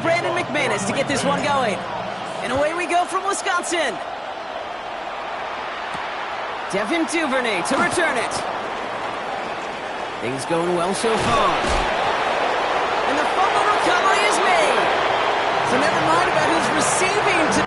Brandon McManus to get this one going. And away we go from Wisconsin. Devin Duvernay to return it. Things going well so far. And the fumble recovery is made. So never mind about who's receiving.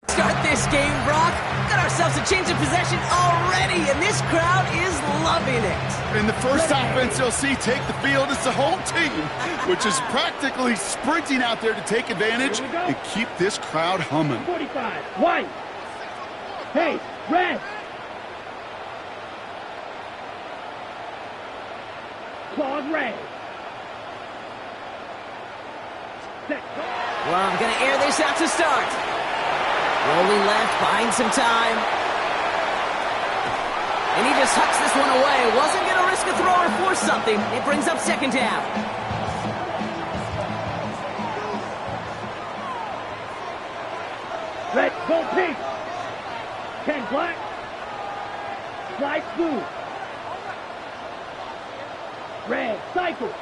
Start this game, Brock. Got ourselves a change of possession already, and this crowd is loving it. In the first offense you'll see take the field, it's the home team, which is practically sprinting out there to take advantage and keep this crowd humming. 45, white. Hey, red. Claude red. Well, I'm going to air this out to start. Rolling left, buying some time. And he just hucks this one away. Wasn't going to risk a throw or force something. It brings up second down. Red, gold pink. 10 black. Slide blue. Red, cycle.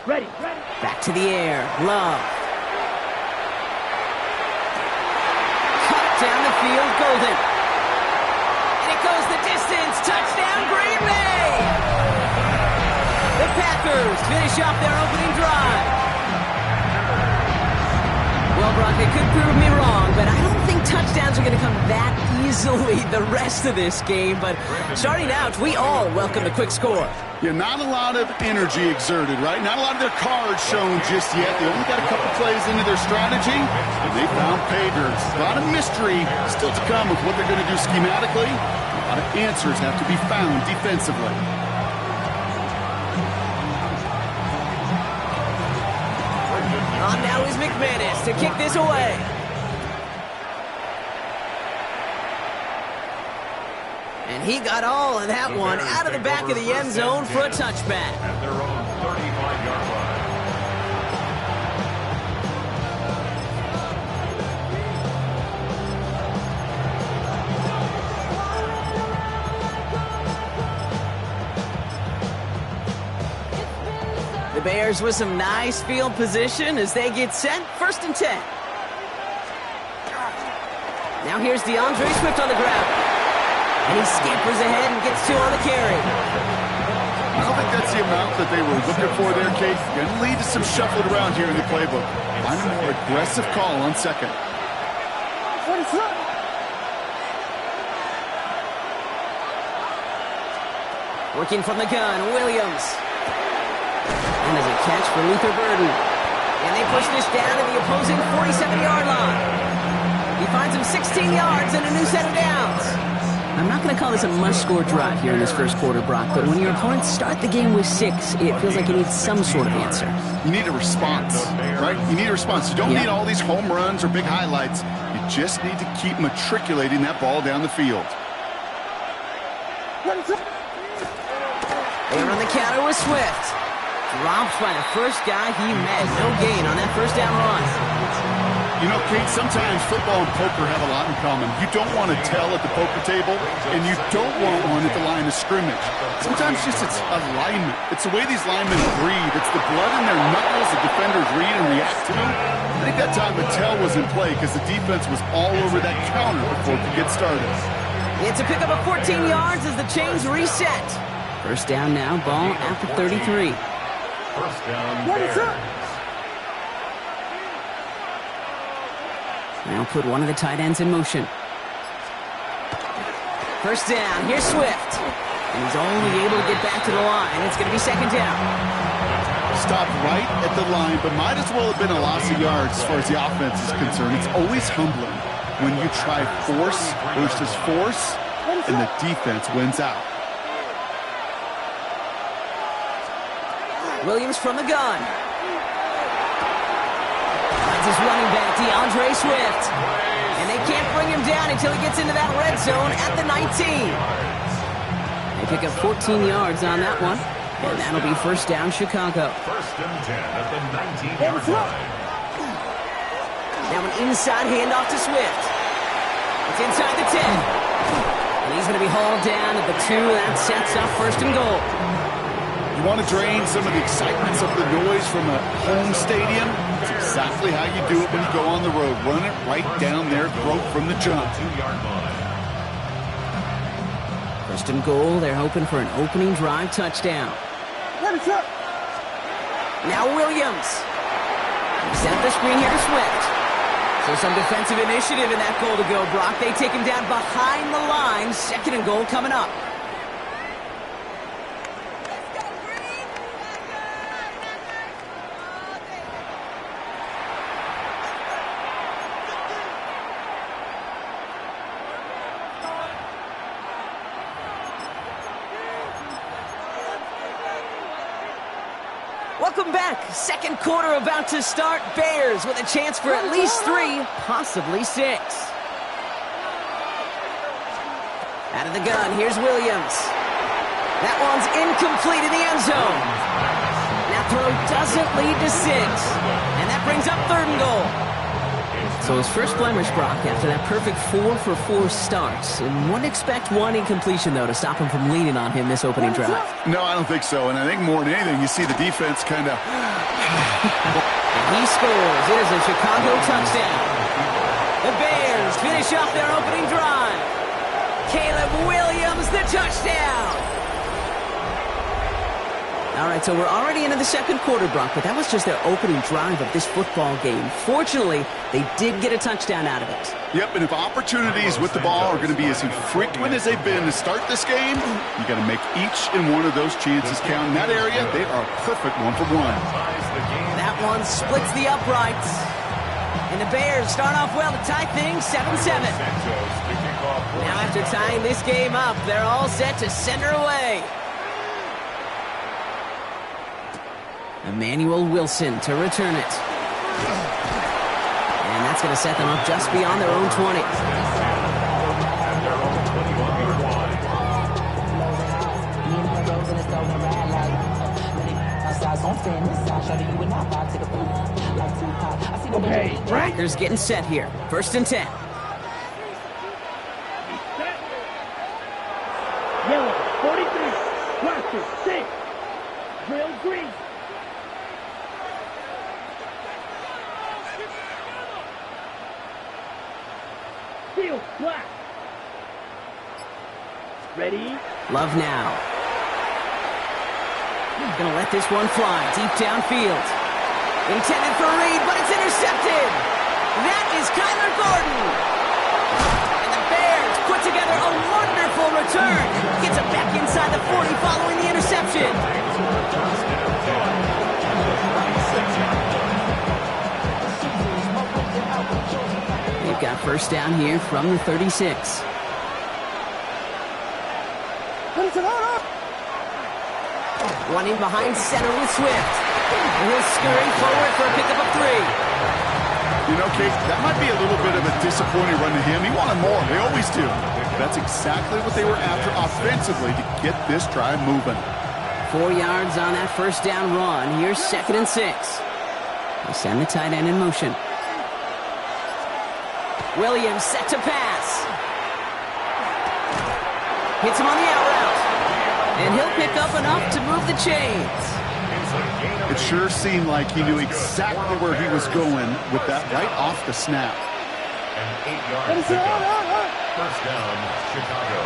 Ready. Back to the air. Love. Down the field, Golden. And it goes the distance. Touchdown, Green Bay! The Packers finish off their opening drive. Well, Brock, they could prove me wrong, but I don't think touchdowns are going to come that easily the rest of this game. But starting out, we all welcome the quick score. Yeah, not a lot of energy exerted, right? Not a lot of their cards shown just yet. They only got a couple plays into their strategy, and they found pay dirt. A lot of mystery still to come with what they're going to do schematically. A lot of answers have to be found defensively. On now is McManus to kick this away. And he got all of that one out of the back of the end zone for a touchback. At their own 35-yard line. The Bears with some nice field position as they get set. 1st and 10. Now here's DeAndre Swift on the ground. And he scampers ahead and gets 2 on the carry. I don't think that's the amount that they were looking for there, Kate. Going to lead to some shuffling around here in the playbook. Find a more aggressive call on second. Working from the gun, Williams. And there's a catch for Luther Burden. And they push this down to the opposing 47-yard line. He finds him 16 yards and a new set of downs. I'm not going to call this a must-score drive here in this first quarter, Brock, but when your opponents start the game with 6, it feels like you need some sort of answer. You need a response, right? You need a response. You don't need all these home runs or big highlights. You just need to keep matriculating that ball down the field. They run the counter with Swift. Dropped by the first guy he met. No gain on that first down run. You know, Kate, sometimes football and poker have a lot in common. You don't want to tell at the poker table, and you don't want one at the line of scrimmage. Sometimes just it's alignment. It's the way these linemen breathe. It's the blood in their knuckles that defenders read and react to. I think that time Mattel was in play because the defense was all over that counter before it could get started. It's a pickup of 14 yards as the chains reset. First down now, ball at the 33. First down, Bears. Now put one of the tight ends in motion. First down, here's Swift. And he's only able to get back to the line. It's going to be second down. Stopped right at the line, but might as well have been a loss of yards as far as the offense is concerned. It's always humbling when you try force versus force, and the defense wins out. Williams from the gun. Finds his running back, DeAndre Swift. And they can't bring him down until he gets into that red zone at the 19. They pick up 14 yards on that one. And that'll be first down, Chicago. First and 10 at the 19-yard line. Now an inside handoff to Swift. It's inside the 10. And he's going to be hauled down at the 2. That sets up first and goal. You want to drain some of the excitement, some of the noise from a home stadium? It's exactly how you do it when you go on the road. Run it right down their throat from the jump. 2-yard line. First and goal, they're hoping for an opening drive touchdown. Now Williams. Set up the screen here to Swift. So some defensive initiative in that goal to go, Brock. They take him down behind the line. Second and goal coming up. Welcome back. Second quarter about to start. Bears with a chance for at least 3, possibly 6. Out of the gun, here's Williams. That one's incomplete in the end zone. That throw doesn't lead to 6. And that brings up third and goal. So his first blemish, Brock, after that perfect 4 for 4 starts. And wouldn't expect one incompletion, though, to stop him from leaning on him this opening drive. No, I don't think so. And I think more than anything, you see the defense kind of... He scores. It is a Chicago touchdown. The Bears finish off their opening drive. Caleb Williams, the touchdown. All right, so we're already into the second quarter, Brock, but that was just their opening drive of this football game. Fortunately, they did get a touchdown out of it. Yep, and if opportunities with the ball are going to be as infrequent as they've been to start this game, you got to make each and one of those chances count. In that area, they are a perfect 1-for-1. That one splits the uprights. And the Bears start off well to tie things 7-7. Now after tying this game up, they're all set to send her away. Emmanuel Wilson to return it. And that's going to set them up just beyond their own 20. Okay, right? Packers getting set here. First and 10. Yellow, 43. Blaster, 6. Drill, green. Field, black. Ready? Love now. Gonna let this one fly deep downfield. Intended for Reed, but it's intercepted. That is Kyler Gordon. And the Bears put together a wonderful return. Gets it back inside the 40 following the interception. They've got first down here from the 36. One in behind center with Swift. And he'll scurry forward for a pickup of 3. You know, Kate, that might be a little bit of a disappointing run to him. He wanted more. They always do. That's exactly what they were after offensively to get this drive moving. 4 yards on that first down run. Here's second and 6. They send the tight end in motion. Williams set to pass. Hits him on the out route. And he'll pick up enough to move the chains. It sure seemed like he knew exactly where he was going with that right off the snap. An 8-yard pickup. First down, Chicago.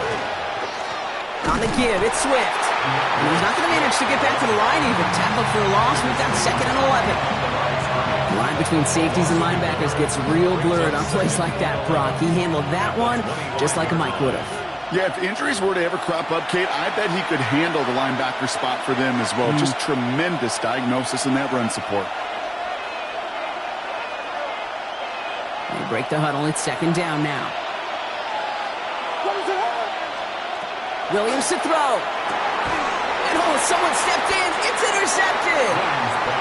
On the give, it's Swift. And he's not going to manage to get back to the line even. Tackled for a loss. We've got second and 11. The line between safeties and linebackers gets real blurred on plays like that, Brock. He handled that one just like a Mike would have. Yeah, if injuries were to ever crop up, Kate, I bet he could handle the linebacker spot for them as well. Just tremendous diagnosis in that run support. They break the huddle. It's second down now. Williams to throw. And someone stepped in. It's intercepted.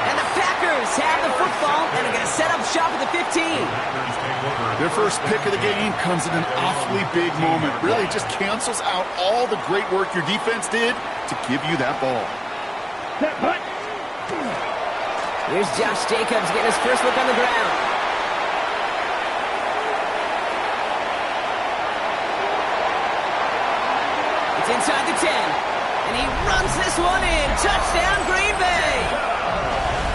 And the Packers have the football and are going to set up shop at the 15. Their first pick of the game comes in an awfully big moment. Really just cancels out all the great work your defense did to give you that ball. Set, hut. Here's Josh Jayocutz getting his first look on the ground. It's inside the 10. And he runs this one in. Touchdown, Green Bay.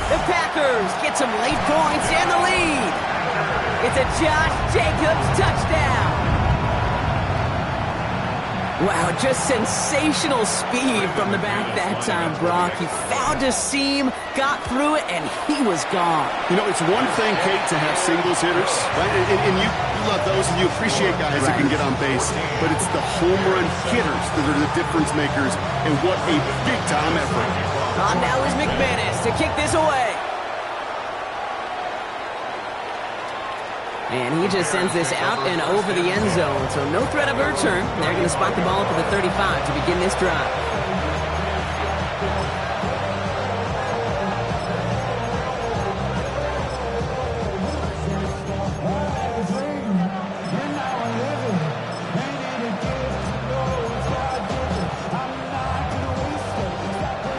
The Packers get some late points and the lead. It's a Josh Jayocutz touchdown. Wow, just sensational speed from the back that time, Brock. He found a seam, got through it, and he was gone. You know, it's one thing, Kate, to have singles hitters, right? And you love those, and you appreciate guys that can get on base. But it's the home run hitters that are the difference makers, and what a big-time effort. On now is McManus to kick this away. And he just sends this out and over the end zone, so no threat of a return. They're going to spot the ball up at the 35 to begin this drive.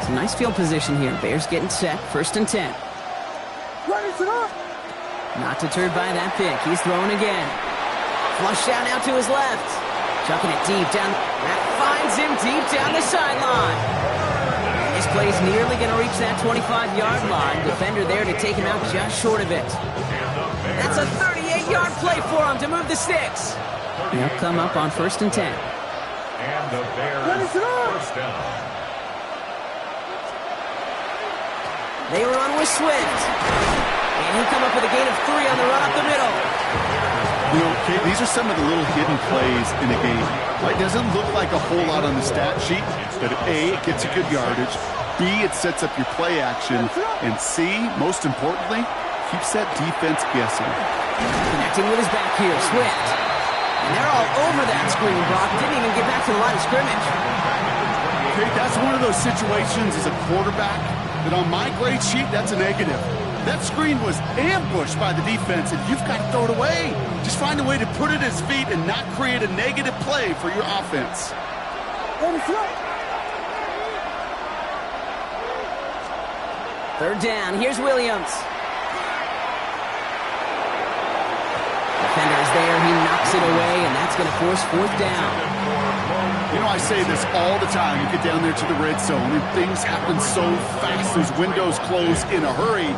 Some nice field position here. Bears getting set, 1st and 10. Not deterred by that pick. He's throwing again. Flush down out to his left. Chucking it deep down. That finds him deep down the sideline. This play's nearly going to reach that 25-yard line. Defender there to take him out just short of it. That's a 38-yard play for him to move the sticks. They'll come up on 1st and 10. And the Bears first down. They run with Swift. And he'll come up with a gain of 3 on the run up the middle. You know, Kate, these are some of the little hidden plays in a game. Right? Doesn't look like a whole lot on the stat sheet, but A, it gets you good yardage. B, it sets up your play action. And C, most importantly, keeps that defense guessing. Connecting with his back here, Swift. And they're all over that screen, Brock. Didn't even get back to the line of scrimmage. Kate, that's one of those situations as a quarterback that on my grade sheet, that's a negative. That screen was ambushed by the defense, and you've got to throw it away. Just find a way to put it at his feet and not create a negative play for your offense. Third down. Here's Williams. Defender is there. He knocks it away, and that's going to force 4th down. You know, I say this all the time. You get down there to the red zone, and things happen so fast. Those windows close in a hurry.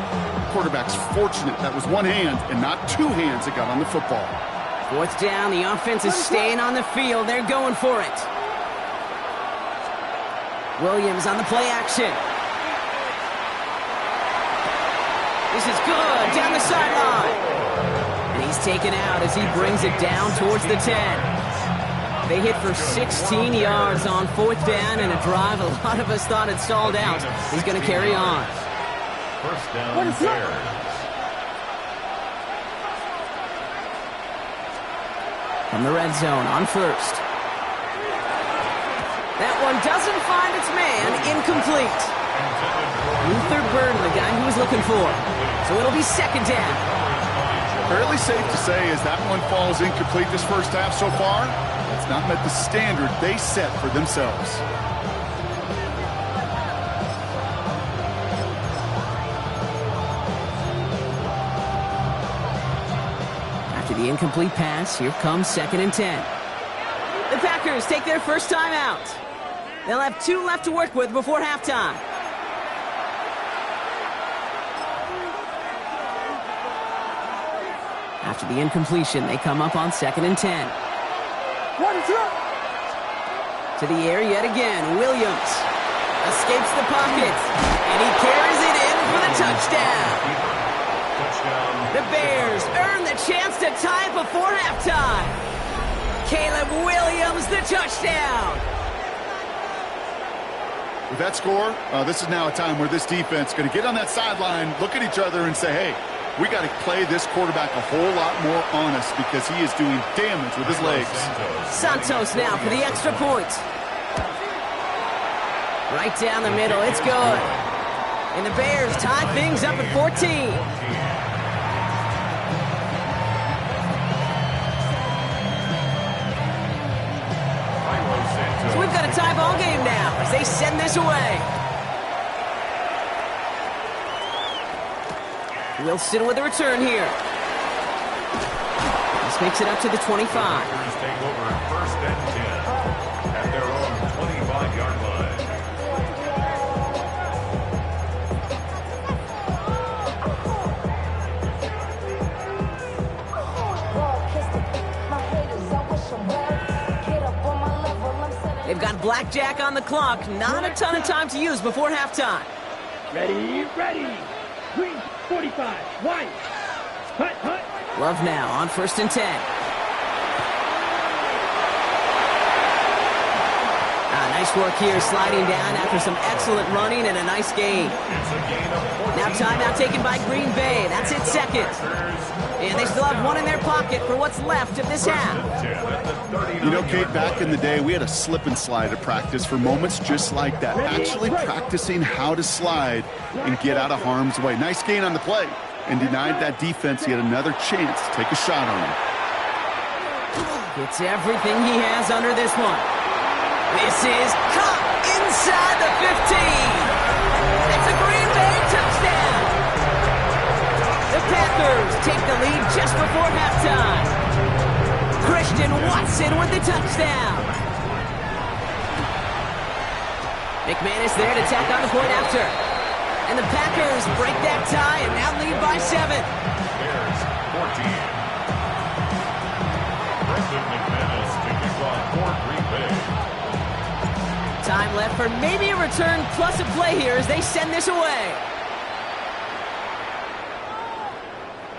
Quarterback's fortunate that was one hand and not 2 hands that got on the football. 4th down. The offense is staying on the field. They're going for it. Williams on the play action. This is good. Down the sideline. And he's taken out as he brings it down towards the 10. They hit for 16 yards on 4th down and a drive a lot of us thought had stalled out. He's going to carry on. First down, Bears. From the red zone on 1st. That one doesn't find its man. Incomplete. Luther Burden, the guy he was looking for. So it'll be 2nd down. Fairly safe to say as that one falls incomplete this first half so far, it's not met the standard they set for themselves. After the incomplete pass, here comes 2nd and 10. The Packers take their first time out. They'll have 2 left to work with before halftime. After the incompletion, they come up on 2nd and 10. To the air yet again. Williams escapes the pocket, and he carries it in for the touchdown. The Bears earn the chance to tie before halftime. Caleb Williams, the touchdown. With that score, this is now a time where this defense is going to get on that sideline, look at each other, and say, hey, we got to play this quarterback a whole lot more honest because he is doing damage with his legs. Santos now for the extra point. Right down the middle, it's good. And the Bears tie things up at 14. So we've got a tie ball game now as they send this away. Wilson with a return here. This makes it up to the 25. Packers take over first and 10 at their own 25-yard line. They've got blackjack on the clock. Not a ton of time to use before halftime. Ready, ready. Green, 45. White. Hut, hut. Love now on 1st and 10. Nice work here, sliding down after some excellent running and a nice gain. Now timeout taken by Green Bay. That's its second. And they still have one in their pocket for what's left of this half. You know, Kate, back in the day, we had a slip and slide at practice for moments just like that. Actually practicing how to slide and get out of harm's way. Nice gain on the play. And denied that defense yet another chance to take a shot on him. Gets everything he has under this one. This is caught inside the 15. It's a Green Bay touchdown. The Packers take the lead just before halftime. Christian Watson with the touchdown. McManus there to tack on the point after. And the Packers break that tie and now lead by 7. Bears 14. Brendan McManus to kick off for Green Bay. Time left for maybe a return plus a play here as they send this away.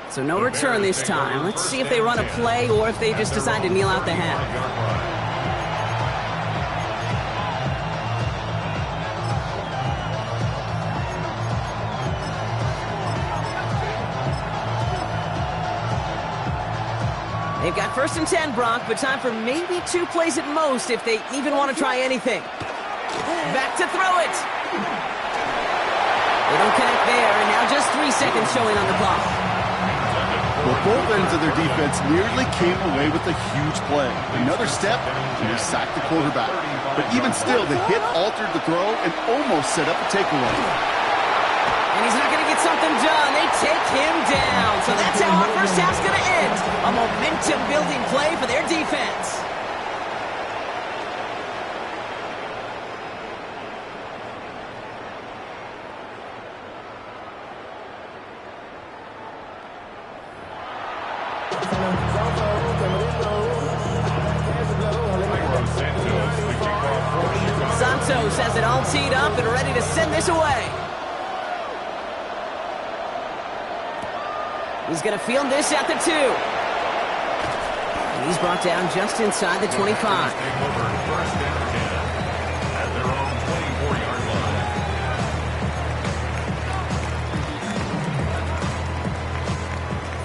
So no return this time. Let's see if they run a play or if they just decide to kneel out the half. They've got 1st and 10, Brock, but time for maybe 2 plays at most if they even want to try anything. Back to throw it. They don't connect there, and now just 3 seconds showing on the clock. Well, both ends of their defense nearly came away with a huge play. Another step, and they sacked the quarterback. But even still, the hit altered the throw and almost set up a takeaway. And he's not going to get something done. They take him down. So that's how our first half's going to end. A momentum-building play for their defense. Santos has it all teed up and ready to send this away. He's going to field this at the 2. And he's brought down just inside the 25.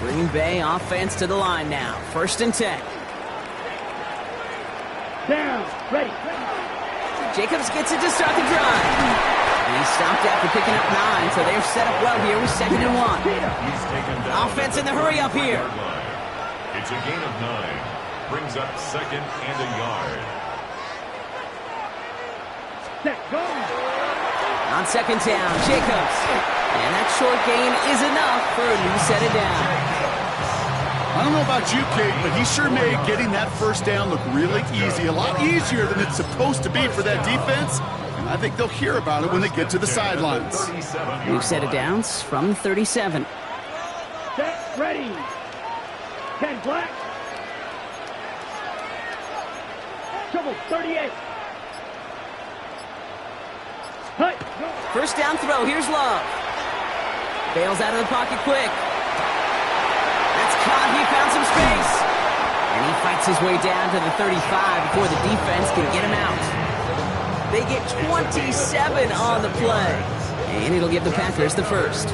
Green Bay offense to the line now. 1st and 10. Down, ready. Jayocutz gets it to start the drive. And he's stopped after picking up 9, so they're set up well here with 2nd and 1. Offense in the hurry up here. It's a gain of 9. Brings up 2nd and a yard. Set, go. On 2nd down, Jayocutz. And that short gain is enough for a new set of down. I don't know about you, Kate, but he sure made getting that 1st down look really easy. A lot easier than it's supposed to be for that defense. And I think they'll hear about it when they get to the sidelines. New set of downs from 37. Set, ready. 10 black. Trouble, 38. Hut, go. 1st down throw, here's Love. Bails out of the pocket quick. That's caught, he found some space. And he fights his way down to the 35 before the defense can get him out. They get 27 on the play. And it'll give the Packers the 1st.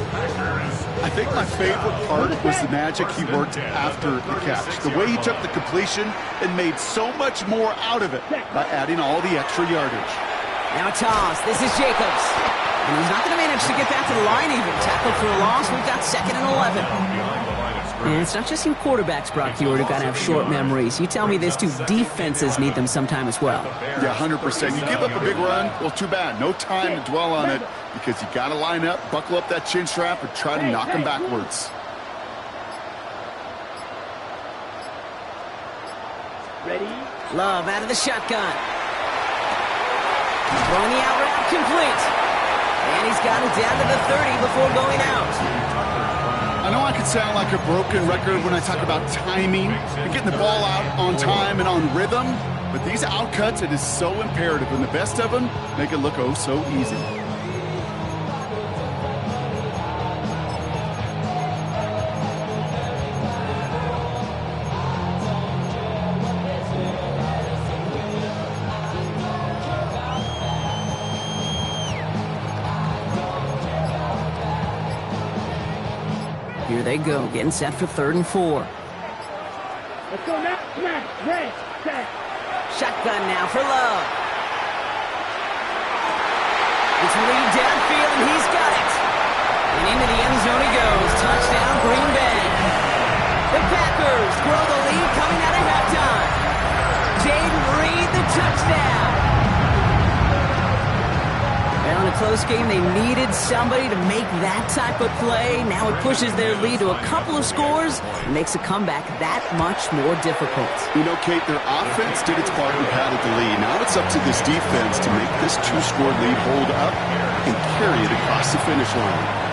I think my favorite part was the magic he worked after the catch. The way he took the completion and made so much more out of it by adding all the extra yardage. Now a toss. This is Jayocutz. And he's not going to manage to get that to the line even. Tackled for a loss. We've got 2nd and 11. Behind the line of And it's not just you quarterbacks, Brock, you are going to have short memories. You tell me this too, defenses need them sometime as well. Yeah, 100%. You give up a big run, well, too bad. No time to dwell on it because you got to line up, buckle up that chin strap, and try to knock them backwards. Ready? Love out of the shotgun. Throwing the out route complete. And he's got it down to the 30 before going out. I know I could sound like a broken record when I talk about timing and getting the ball out on time and on rhythm, but these outcuts, it is so imperative, and the best of them make it look oh so easy. Here they go, getting set for 3rd and 4. Let's go now. Smash. Red. Set. Shotgun now for Love. It's lead downfield, and he's got it. And into the end zone he goes. Touchdown, Green Bay. The Packers grow the lead coming out of halftime. Jaden Reed, the touchdown. Well, in a close game, they needed somebody to make that type of play. Now it pushes their lead to a couple of scores and makes a comeback that much more difficult. You know, Kate, their offense did its part and padded the lead. Now it's up to this defense to make this 2-score lead hold up and carry it across the finish line.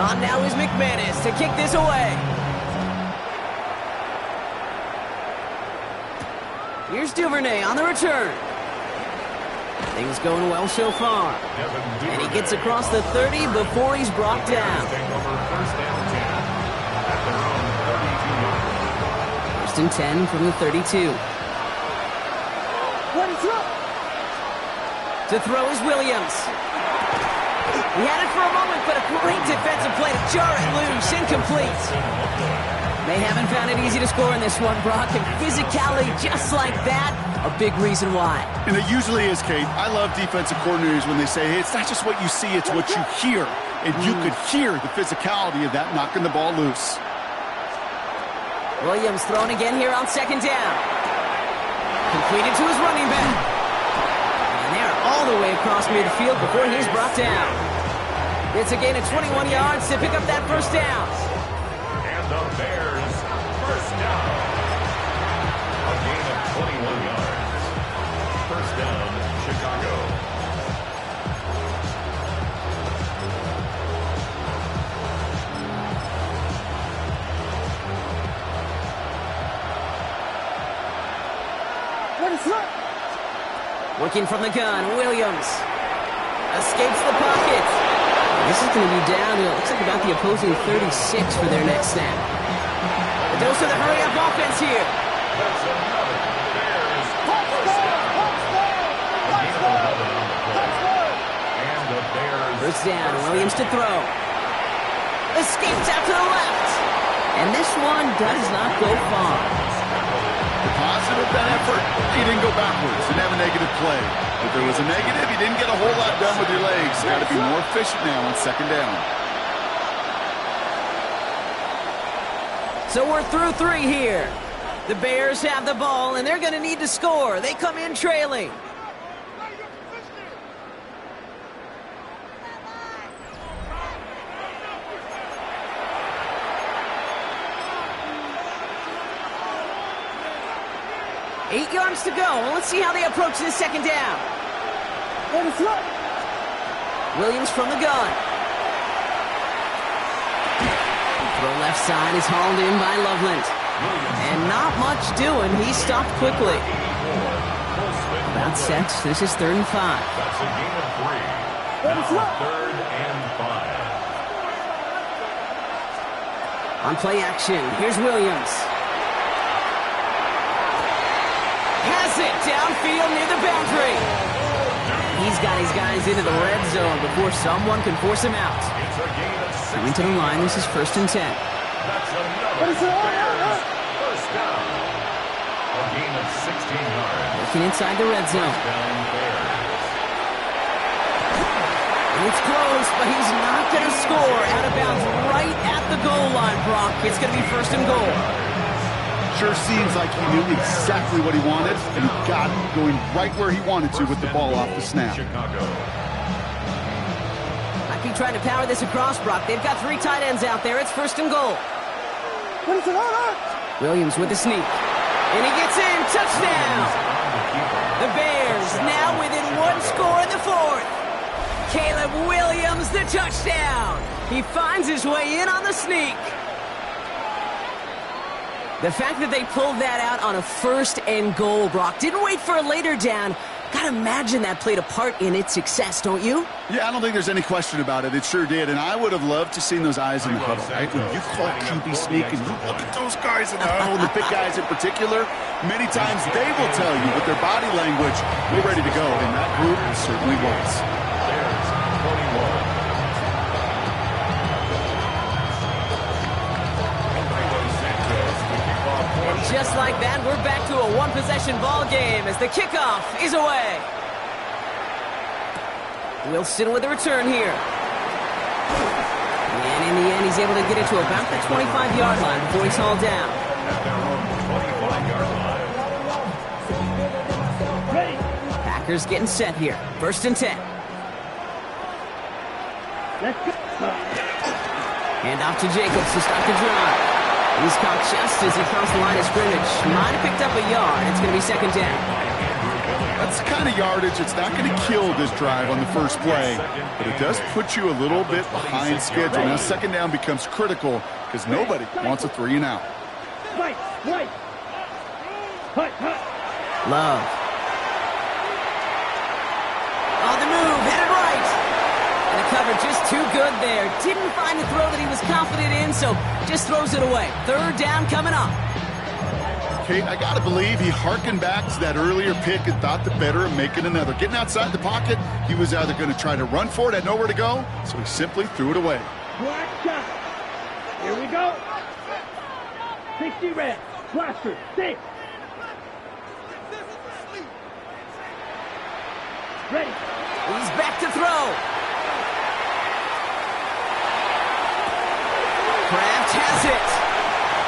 On now is McManus to kick this away. Here's Duvernay on the return. Things going well so far. And he gets across the 30 before he's brought down. First and 10 from the 32. To throw is Williams. He had it for a moment, but a great defensive play to jar it loose. Incomplete. They haven't found it easy to score in this one, Brock, and physicality just like that, a big reason why. And it usually is, Kate. I love defensive coordinators when they say, hey, it's not just what you see, it's what you hear. And you could hear the physicality of that knocking the ball loose. Williams thrown again here on 2nd down. Completed to his running back. And they're all the way across midfield before he's brought down. It's a gain of 21 yards to pick up that first down. And the Bears first down. A gain of 21 yards. First down, Chicago. Working from the gun, Williams escapes the pocket. This is going to be down to, it looks like about the opposing 36 for their next snap. The dose of the hurry-up offense here. That's another Bears first down. A gain of 11 on the play. And the Bears First down, Williams to throw. Escapes out to the left. And this one does not go far. The positive of that effort, he didn't go backwards. Didn't have a negative play. If there was a negative, you didn't get a whole lot done with your legs. Got to be more efficient now on 2nd down. So we're through 3 here. The Bears have the ball, and they're going to need to score. They come in trailing. Eight yards to go. Well, let's see how they approach this 2nd down. Williams from the gun. Throw left side is hauled in by Loveland. And not much doing. He stopped quickly. About set. This is 3rd and 5. That's a gain of 3. Now 3rd and 5. On play action, here's Williams. Has it downfield near the boundary. He's got his guys into the red zone before someone can force him out. Coming to the line, this is 1st and 10. That's another Bears first down. A gain of 16 yards. Looking inside the red zone. Down Bears. And it's close, but he's not going to score. Out of bounds right at the goal line, Brock. It's going to be 1st and goal. Sure seems like he knew exactly what he wanted, and he got it going right where he wanted to with the ball off the snap. Chicago. Might be trying to power this across, Brock. They've got 3 tight ends out there. It's 1st and goal. Williams with the sneak. And he gets in. Touchdown! The Bears now within 1 score in the 4th. Caleb Williams, the touchdown. He finds his way in on the sneak. The fact that they pulled that out on a 1st and goal, Brock, didn't wait for a later down. Gotta imagine that played a part in its success, don't you? Yeah, I don't think there's any question about it. It sure did, and I would have loved to seen those eyes in the huddle, right? When you call QB sneak and you look at those guys in the huddle, and the big guys in particular, many times they will tell you with their body language, we're ready to go, and that group certainly was. Bears 21. Just like that, we're back to a 1-possession ball game as the kickoff is away. Wilson with the return here. And in the end, he's able to get it to about the 25-yard line before he's hauled down. At their own 25-yard line. Ready. Packers getting set here. 1st and 10. Let's go. Hand off to Jayocutz to start the drive. He's caught just as he crossed the line of scrimmage. Might have picked up a yard. It's going to be 2nd down. That's the kind of yardage it's not going to kill this drive on the first play, but it does put you a little bit behind schedule. Now 2nd down becomes critical because nobody wants a 3 and out. Right. Hut. Love. On the move, headed right. And the cover just too good there. Didn't find the throw that he was confident in, so just throws it away. 3rd down coming up. Kate, I got to believe he hearkened back to that earlier pick and thought the better of making another. Getting outside the pocket, he was either going to try to run for it, had nowhere to go, so he simply threw it away. Watch out. Here we go. 60 red. Blaster. 6. Ready. He's back to throw. Kraft has it.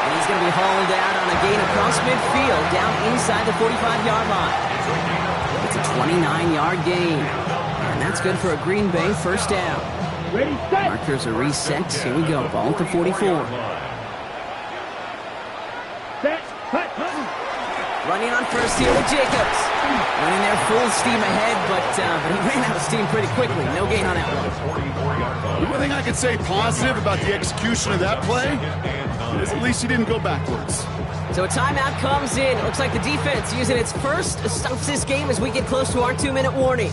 And he's going to be hauled out on a gain across midfield down inside the 45-yard line. It's a 29-yard gain. And that's good for a Green Bay 1st down. Ready, set. Markers are reset. Here we go. Ball at the 44. Set. Hut. Running on 1st here with Jayocutz. Running there full steam ahead, but he ran out of steam pretty quickly. No gain on that one. The one thing I could say positive about the execution of that play is at least he didn't go backwards. So a timeout comes in. It looks like the defense using its first stops this game as we get close to our 2-minute warning.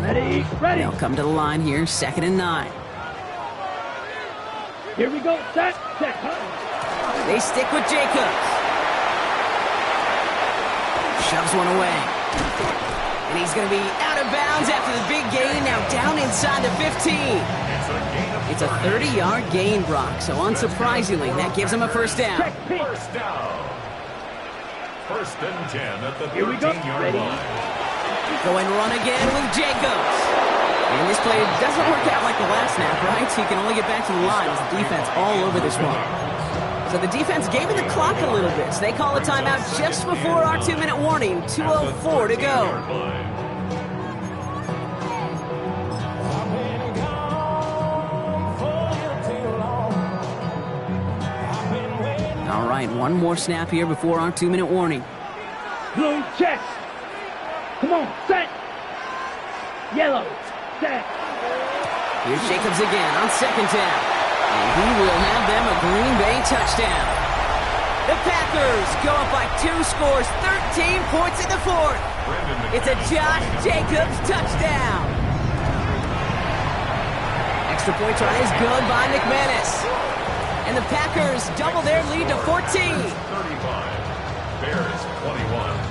Ready. They'll come to the line here, 2nd and 9. Here we go. Set. Hut. They stick with Jayocutz. Shoves one away. And he's going to be out of bounds after the big gain. Now down inside the 15. It's a 30-yard gain, Brock. So unsurprisingly, that gives him a 1st down. First down. 1st and 10 at the 13-yard Ready. line. Going run again with Jayocutz. And this play doesn't work out like the last snap, right? So he can only get back to the line as the defense all over this one. So the defense gave him the clock a little bit. So they call a timeout just before our 2-minute warning. 2:04 to go. All right, one more snap here before our 2-minute warning. Blue check. Come on. Set. Yellow. Set. Here's Jayocutz again on 2nd down. And he will have them a Green Bay touchdown. The Packers go up by 2 scores, 13 points in the 4th. It's a Josh Jayocutz touchdown. Extra point try is good by McManus. And the Packers double their lead to 14. 35. Bears 21.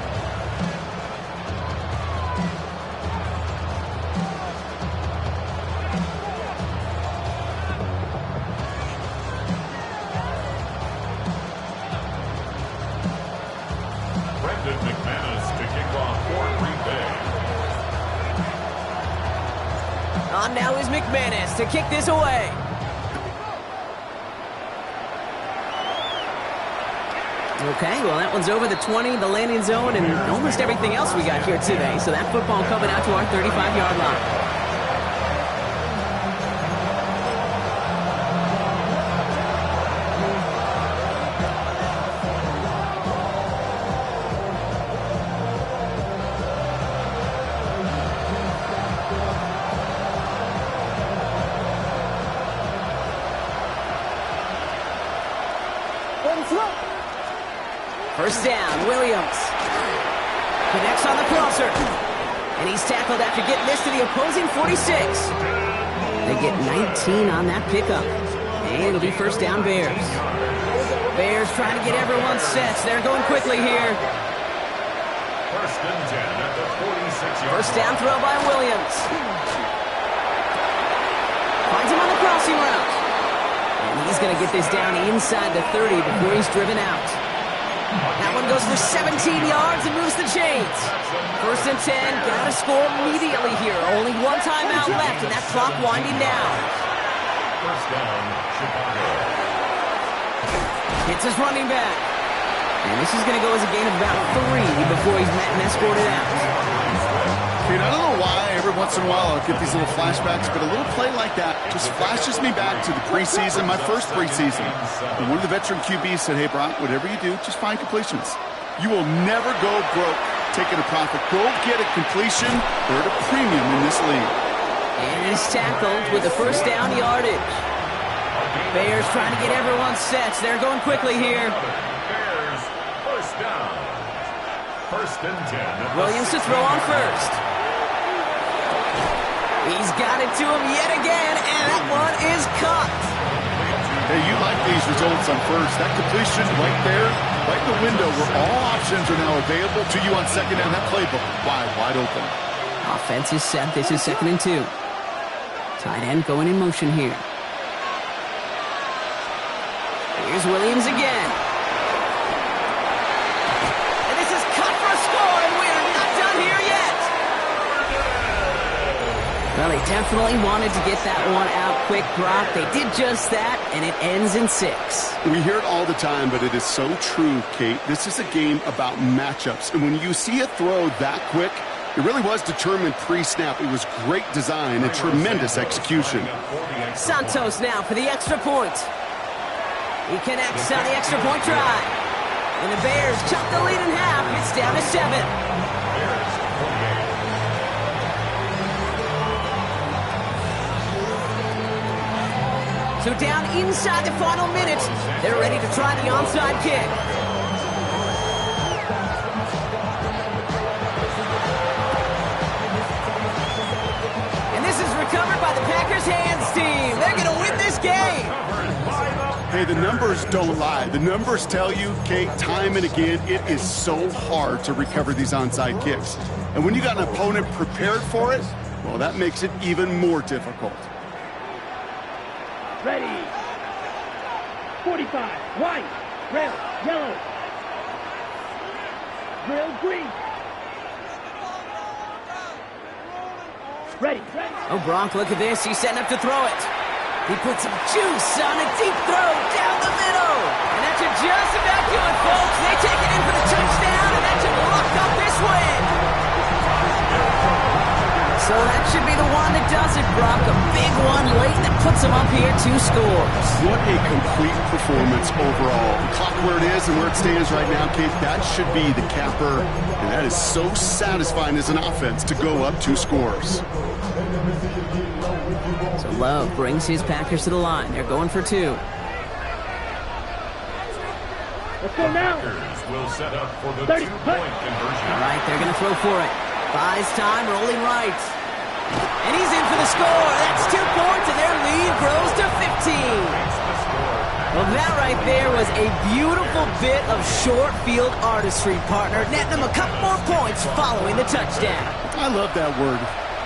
McManus to kick off for Green Bay. On now is McManus to kick this away. Okay, well that one's over the 20, the landing zone, and almost everything else we got here today. So that football coming out to our 35-yard line. First down, Williams. Connects on the crosser. And he's tackled after getting this to the opposing 46. They get 19 on that pickup. And it'll be first down, Bears. Bears trying to get everyone set. They're going quickly here. First and 10 at the 46-yard. First down throw by Williams. Finds him on the crossing route. And he's going to get this down inside the 30 before he's driven out. That one goes for 17 yards and moves the chains. First and 10, got to score immediately here. Only one timeout left, and that clock winding down. First down, Chicago. Hits his running back. And this is going to go as a gain of about 3 before he's met and escorted out. Dude, I don't know why every once in a while I'll get these little flashbacks, but a little play like that just flashes me back to the preseason, my first preseason. And one of the veteran QBs said, hey, Brock, whatever you do, just find completions. You will never go broke taking a profit. Go get a completion. They're at a premium in this league. And he's tackled with the first down yardage. Bears trying to get everyone set. They're going quickly here. Bears, first down. First and 10. Williams to throw on first. He's got it to him yet again, and that one is caught. Hey, you like these results on first. That completion right there, right in the window where all options are now available to you on second down. That playbook wide open. Offense is set. This is 2nd and 2. Tight end going in motion here. Here's Williams again. And this is cut for a score, and we are not done here yet. Well, they definitely wanted to get that one out quick, Brock. They did just that, and it ends in 6. We hear it all the time, but it is so true, Kate. This is a game about matchups. And when you see a throw that quick, it really was determined pre-snap. It was great design and tremendous execution. Santos now for the extra point. He connects on the extra point try. And the Bears chop the lead in half. It's down to 7. So down inside the final minute, they're ready to try the onside kick. And this is recovered by the Packers hands team. They're going to win this game. Hey, the numbers don't lie. The numbers tell you, Kate, time and again, it is so hard to recover these onside kicks. And when you got an opponent prepared for it, well, that makes it even more difficult. Ready. 45. White. Red. Yellow. Grill green. Ready. Oh, Gronk, look at this. He's setting up to throw it. He puts some juice on a deep throw down the middle. And that should just about do it, folks. They take it in for the touchdown, and that should lock up this win. So that should be the one that does it, Brock. A big one late that puts them up here 2 scores. What a complete performance overall. The clock where it is and where it stands right now, Kate, that should be the capper. And that is so satisfying as an offense to go up 2 scores. So Love brings his Packers to the line. They're going for 2. Let's go now. Packers will set up for the 30. 2-point conversion. All right, they're going to throw for it. Buys time, rolling right. And he's in for the score. That's 2 points, and their lead grows to 15. Well, That right there was a beautiful bit of short field artistry, partner, netting him a couple more points following the touchdown. I love that word,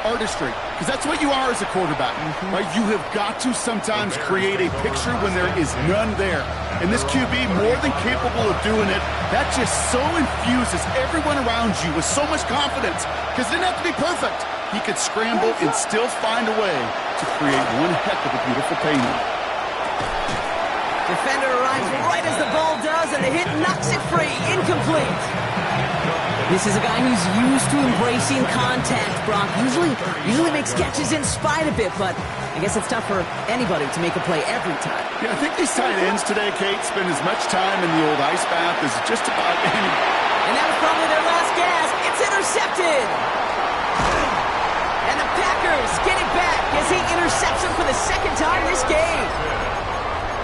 artistry, because that's what you are as a quarterback, right? You have got to sometimes create a picture when there is none there. And this QB, more than capable of doing it, that just so infuses everyone around you with so much confidence, because it didn't have to be perfect. He could scramble and still find a way to create one heck of a beautiful painting. Defender arrives right as the ball does, and the hit knocks it free. Incomplete. This is a guy who's used to embracing contact, Brock. Usually makes catches in spite of it, but I guess it's tough for anybody to make a play every time. Yeah, I think these tight ends today, Kate, spend as much time in the old ice bath as just about any. And that was probably their last gasp. It's intercepted. And the Packers get it back as he intercepts him for the second time this game.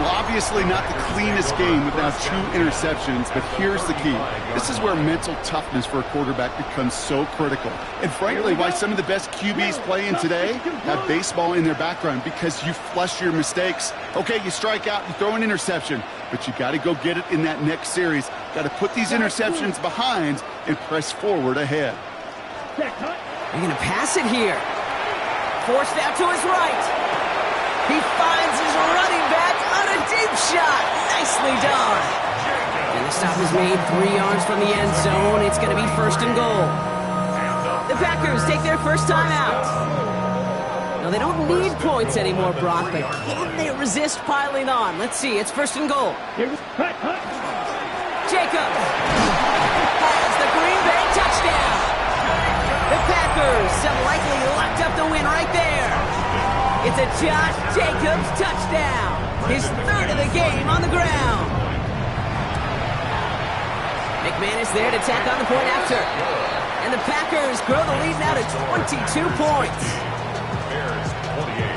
Well, obviously not the cleanest game without 2 interceptions, but here's the key. This is where mental toughness for a quarterback becomes so critical. And frankly, why some of the best QBs playing today have baseball in their background, because you flush your mistakes. Okay, you strike out, you throw an interception, but you got to go get it in that next series. Got to put these interceptions behind and press forward ahead. They're going to pass it here. Forced out to his right. He finds his running back on a deep shot. Nicely done. And the stop is made 3 yards from the end zone. It's going to be 1st and goal. The Packers take their first time out. Now, they don't need points anymore, Brock, but can they resist piling on? Let's see. It's 1st and goal. Jayocutz has the Green Bay touchdown. The Packers have likely locked up the win right there. It's a Josh Jayocutz touchdown. His 3rd of the game on the ground. McManus there to tack on the point after. And the Packers grow the lead now to 22 points. Bears 28.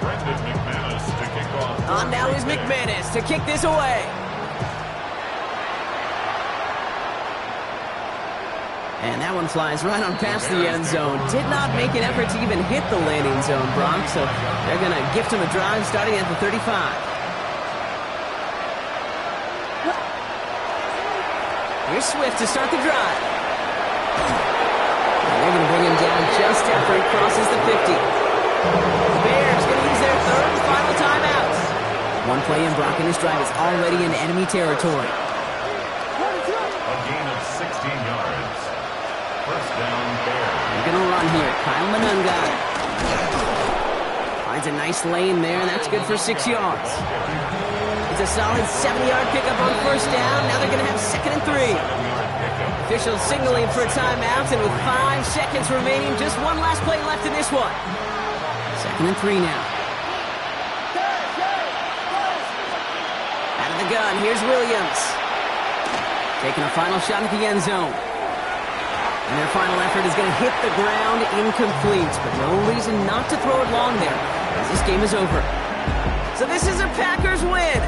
Brendan McManus to kick off. On now is McManus to kick this away. And that one flies right on past the end zone. Did not make an effort to even hit the landing zone, Brock. So they're going to gift him a drive starting at the 35. Here's Swift to start the drive. And they're going to bring him down just after he crosses the 50. The Bears going to use their 3rd and final timeout. One play in, Brock, and this drive is already in enemy territory. A gain of 16 yards. First down, Bears. They're going to run here. Kyle Manunga finds a nice lane there, and that's good for 6 yards. It's a solid 7-yard pickup on 1st down. Now they're going to have 2nd and 3. Officials signaling for a timeout, and with 5 seconds remaining, just one last play left in this one. 2nd and 3 now. Out of the gun, here's Williams. Taking a final shot at the end zone. And their final effort is going to hit the ground incomplete, but no reason not to throw it long there, as this game is over. So this is a Packers win.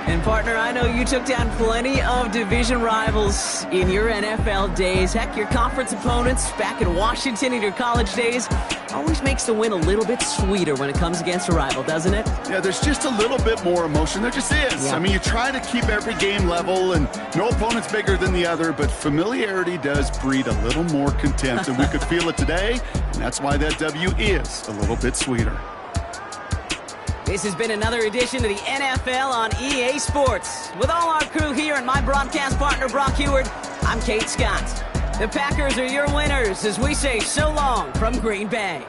And partner, I know you took down plenty of division rivals in your NFL days. Heck, your conference opponents back in Washington in your college days always makes the win a little bit sweeter when it comes against a rival, doesn't it? Yeah, there's just a little bit more emotion. There just is. Yeah. I mean, you try to keep every game level, and no opponent's bigger than the other, but familiarity does breed a little more contempt, and we could feel it today, and that's why that W is a little bit sweeter. This has been another edition of the NFL on EA Sports. With all our crew here and my broadcast partner, Brock Heward, I'm Kate Scott. The Packers are your winners as we say so long from Green Bay.